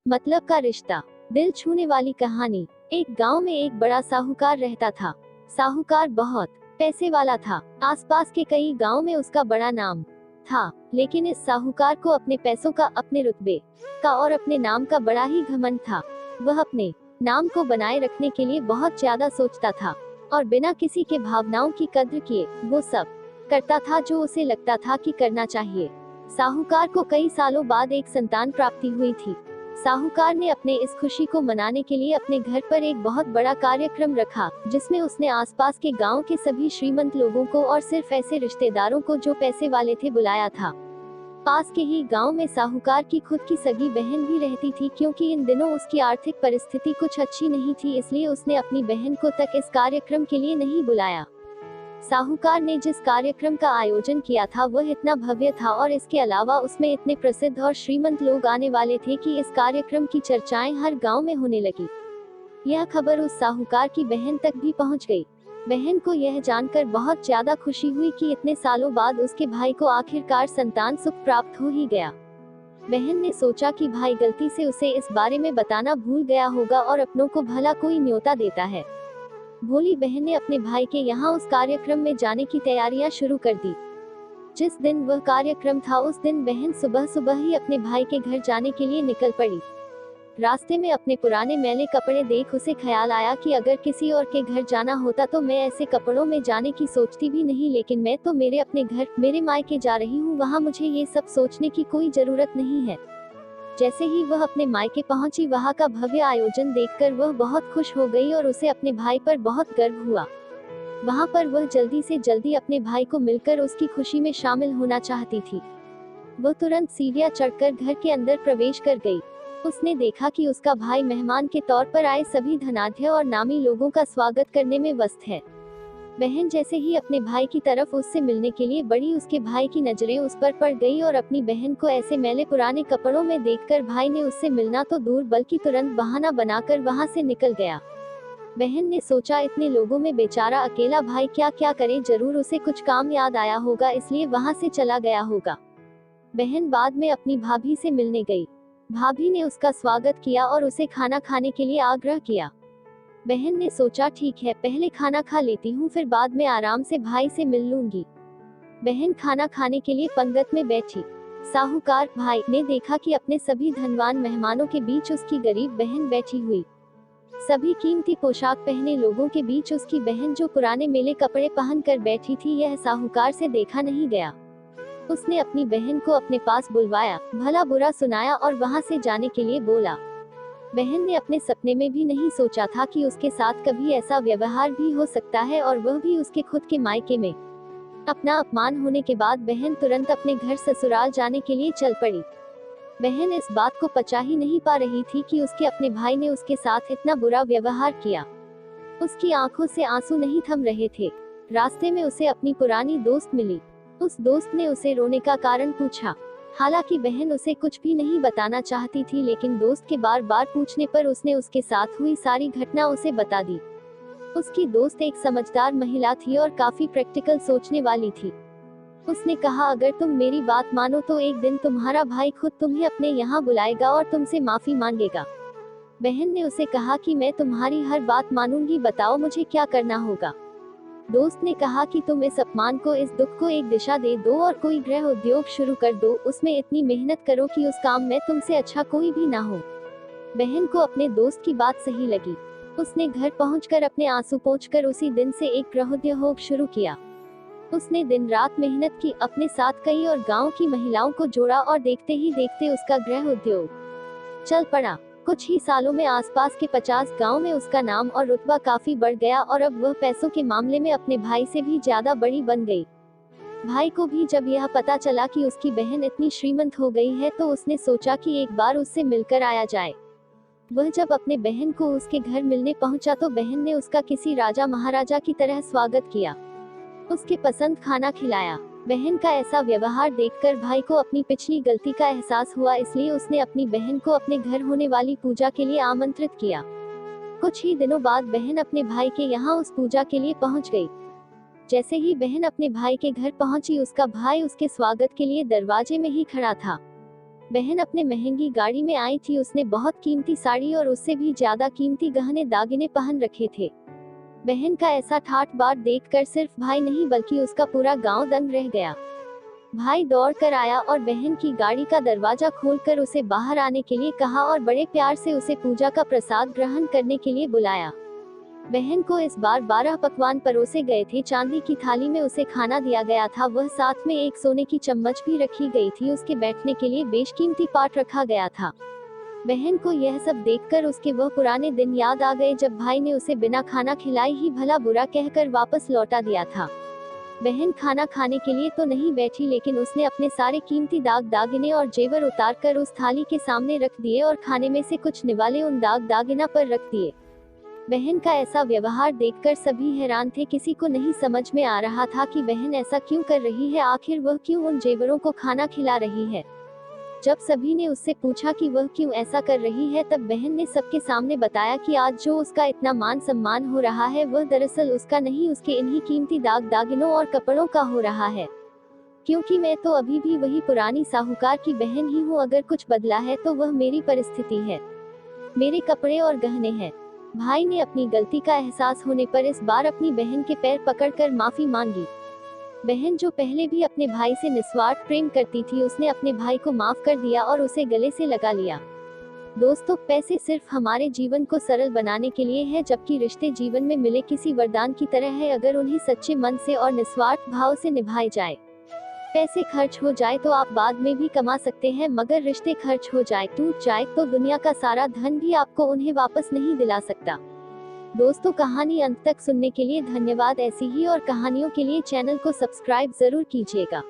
मतलब का रिश्ता। दिल छूने वाली कहानी। एक गांव में एक बड़ा साहूकार रहता था। साहूकार बहुत पैसे वाला था। आसपास के कई गांव में उसका बड़ा नाम था, लेकिन इस साहूकार को अपने पैसों का, अपने रुतबे का और अपने नाम का बड़ा ही घमंड था। वह अपने नाम को बनाए रखने के लिए बहुत ज्यादा सोचता था और बिना किसी के भावनाओं की कद्र किए वो सब करता था जो उसे लगता था कि करना चाहिए। साहूकार को कई सालों बाद एक संतान प्राप्ति हुई थी। साहूकार ने अपने इस खुशी को मनाने के लिए अपने घर पर एक बहुत बड़ा कार्यक्रम रखा, जिसमें उसने आसपास के गांव के सभी श्रीमंत लोगों को और सिर्फ ऐसे रिश्तेदारों को जो पैसे वाले थे बुलाया था। पास के ही गांव में साहूकार की खुद की सगी बहन भी रहती थी। क्योंकि इन दिनों उसकी आर्थिक परिस्थिति कुछ अच्छी नहीं थी, इसलिए उसने अपनी बहन को तक इस कार्यक्रम के लिए नहीं बुलाया। साहूकार ने जिस कार्यक्रम का आयोजन किया था वह इतना भव्य था और इसके अलावा उसमें इतने प्रसिद्ध और श्रीमंत लोग आने वाले थे कि इस कार्यक्रम की चर्चाएं हर गांव में होने लगी। यह खबर उस साहूकार की बहन तक भी पहुंच गई। बहन को यह जानकर बहुत ज्यादा खुशी हुई कि इतने सालों बाद उसके भाई को आखिरकार संतान सुख प्राप्त हो ही गया। बहन ने सोचा कि भाई गलती से उसे इस बारे में बताना भूल गया होगा और अपनों को भला कोई न्योता देता है। भोली बहन ने अपने भाई के यहाँ उस कार्यक्रम में जाने की तैयारियां शुरू कर दी। जिस दिन वह कार्यक्रम था उस दिन बहन सुबह सुबह ही अपने भाई के घर जाने के लिए निकल पड़ी। रास्ते में अपने पुराने मैले कपड़े देख उसे ख्याल आया कि अगर किसी और के घर जाना होता तो मैं ऐसे कपड़ों में जाने की सोचती भी नहीं, लेकिन मैं तो मेरे अपने घर, मेरे मायके जा रही हूँ, वहाँ मुझे ये सब सोचने की कोई जरूरत नहीं है। जैसे ही वह अपने मायके पहुंची, वहां का भव्य आयोजन देखकर वह बहुत खुश हो गई और उसे अपने भाई पर बहुत गर्व हुआ। वहां पर वह जल्दी से जल्दी अपने भाई को मिलकर उसकी खुशी में शामिल होना चाहती थी। वह तुरंत सीढ़ियां चढ़कर घर के अंदर प्रवेश कर गई। उसने देखा कि उसका भाई मेहमान के तौर पर आए सभी धनाढ्य और नामी लोगों का स्वागत करने में व्यस्त है। बहन जैसे ही अपने भाई की तरफ उससे मिलने के लिए बढ़ी, उसके भाई की नजरें उस पर पड़ गई और अपनी बहन को ऐसे मैले पुराने कपड़ों में देखकर भाई ने उससे मिलना तो दूर बल्कि तुरंत बहाना बनाकर वहां से निकल गया। बहन ने सोचा इतने लोगों में बेचारा अकेला भाई क्या क्या करे, जरूर उसे कुछ काम याद आया होगा, इसलिए वहां से चला गया होगा। बहन बाद में अपनी भाभी से मिलने गई। भाभी ने उसका स्वागत किया और उसे खाना खाने के लिए आग्रह किया। बहन ने सोचा ठीक है, पहले खाना खा लेती हूँ, फिर बाद में आराम से भाई से मिल लूंगी। बहन खाना खाने के लिए पंगत में बैठी। साहूकार भाई ने देखा कि अपने सभी धनवान मेहमानों के बीच उसकी गरीब बहन बैठी हुई। सभी कीमती पोशाक पहने लोगों के बीच उसकी बहन जो पुराने मेले कपड़े पहन कर बैठी थी, यह साहूकार से देखा नहीं गया। उसने अपनी बहन को अपने पास बुलवाया, भला बुरा सुनाया और वहां से जाने के लिए बोला। बहन ने अपने सपने में भी नहीं सोचा था कि उसके साथ कभी ऐसा व्यवहार भी हो सकता है, और वह भी उसके खुद के मायके में। अपना अपमान होने के बाद बहन तुरंत अपने घर ससुराल जाने के लिए चल पड़ी। बहन इस बात को पचा ही नहीं पा रही थी कि उसके अपने भाई ने उसके साथ इतना बुरा व्यवहार किया। उसकी आंखों से आंसू नहीं थम रहे थे। रास्ते में उसे अपनी पुरानी दोस्त मिली। उस दोस्त ने उसे रोने का कारण पूछा। हालांकि बहन उसे कुछ भी नहीं बताना चाहती थी, लेकिन दोस्त के बार बार पूछने पर उसने उसके साथ हुई सारी घटना उसे बता दी। उसकी दोस्त एक समझदार महिला थी और काफी प्रैक्टिकल सोचने वाली थी। उसने कहा अगर तुम मेरी बात मानो तो एक दिन तुम्हारा भाई खुद तुम्हें अपने यहाँ बुलाएगा और तुमसे माफी मांगेगा। बहन ने उसे कहा कि मैं तुम्हारी हर बात मानूंगी, बताओ मुझे क्या करना होगा। दोस्त ने कहा कि तुम इस अपमान को, इस दुख को एक दिशा दे दो और कोई गृह उद्योग शुरू कर दो, उसमें इतनी मेहनत करो कि उस काम में तुमसे अच्छा कोई भी ना हो। बहन को अपने दोस्त की बात सही लगी। उसने घर पहुंचकर अपने आंसू पोंछकर उसी दिन से एक गृह उद्योग शुरू किया। उसने दिन रात मेहनत की, अपने साथ कई और गांव की महिलाओं को जोड़ा और देखते ही देखते उसका गृह उद्योग चल पड़ा। कुछ ही सालों में आसपास के 50 गांव में उसका नाम और रुतबा काफी बढ़ गया और अब वह पैसों के मामले में अपने भाई से भी ज्यादा बड़ी बन गई। भाई को भी जब यह पता चला कि उसकी बहन इतनी श्रीमंत हो गई है तो उसने सोचा कि एक बार उससे मिलकर आया जाए। वह जब अपने बहन को उसके घर मिलने पहुंचा तो बहन ने उसका किसी राजा महाराजा की तरह स्वागत किया, उसके पसंद खाना खिलाया। बहन का ऐसा व्यवहार देखकर भाई को अपनी पिछली गलती का एहसास हुआ, इसलिए उसने अपनी बहन को अपने घर होने वाली पूजा के लिए आमंत्रित किया। कुछ ही दिनों बाद बहन अपने भाई के यहाँ उस पूजा के लिए पहुंच गई। जैसे ही बहन अपने भाई के घर पहुंची, उसका भाई उसके स्वागत के लिए दरवाजे में ही खड़ा था। बहन अपने महंगी गाड़ी में आई थी। उसने बहुत कीमती साड़ी और उससे भी ज्यादा कीमती गहने दागिने पहन रखे थे। बहन का ऐसा ठाठ बाट देखकर सिर्फ भाई नहीं बल्कि उसका पूरा गांव दंग रह गया। भाई दौड़ कर आया और बहन की गाड़ी का दरवाजा खोलकर उसे बाहर आने के लिए कहा और बड़े प्यार से उसे पूजा का प्रसाद ग्रहण करने के लिए बुलाया। बहन को इस बार 12 पकवान परोसे गए थे। चांदी की थाली में उसे खाना दिया गया था। वह साथ में एक सोने की चम्मच भी रखी गई थी। उसके बैठने के लिए बेशकीमती पाट रखा गया था। बहन को यह सब देखकर उसके वह पुराने दिन याद आ गए जब भाई ने उसे बिना खाना खिलाए ही भला बुरा कहकर वापस लौटा दिया था। बहन खाना खाने के लिए तो नहीं बैठी, लेकिन उसने अपने सारे कीमती दागिने और जेवर उतार कर उस थाली के सामने रख दिए और खाने में से कुछ निवाले उन दागिना पर रख दिए। बहन का ऐसा व्यवहार देखकर सभी हैरान थे। किसी को नहीं समझ में आ रहा था कि बहन ऐसा क्यों कर रही है। आखिर वह क्यों उन जेवरों को खाना खिला रही है। जब सभी ने उससे पूछा कि वह क्यों ऐसा कर रही है, तब बहन ने सबके सामने बताया कि आज जो उसका इतना मान सम्मान हो रहा है वह दरअसल उसका नहीं, उसके इन्हीं कीमती दागिनों और कपड़ों का हो रहा है। क्योंकि मैं तो अभी भी वही पुरानी साहूकार की बहन ही हूँ। अगर कुछ बदला है तो वह मेरी परिस्थिति है, मेरे कपड़े और गहने हैं। भाई ने अपनी गलती का एहसास होने पर इस बार अपनी बहन के पैर पकड़कर माफी मांगी। बहन जो पहले भी अपने भाई से निस्वार्थ प्रेम करती थी, उसने अपने भाई को माफ कर दिया और उसे गले से लगा लिया। दोस्तों, पैसे सिर्फ हमारे जीवन को सरल बनाने के लिए है, जबकि रिश्ते जीवन में मिले किसी वरदान की तरह है अगर उन्हें सच्चे मन से और निस्वार्थ भाव से निभाए जाए। पैसे खर्च हो जाए तो आप बाद में भी कमा सकते हैं, मगर रिश्ते खर्च हो जाए, टूट जाए तो दुनिया का सारा धन भी आपको उन्हें वापस नहीं दिला सकता। दोस्तों, कहानी अंत तक सुनने के लिए धन्यवाद। ऐसी ही और कहानियों के लिए चैनल को सब्सक्राइब जरूर कीजिएगा।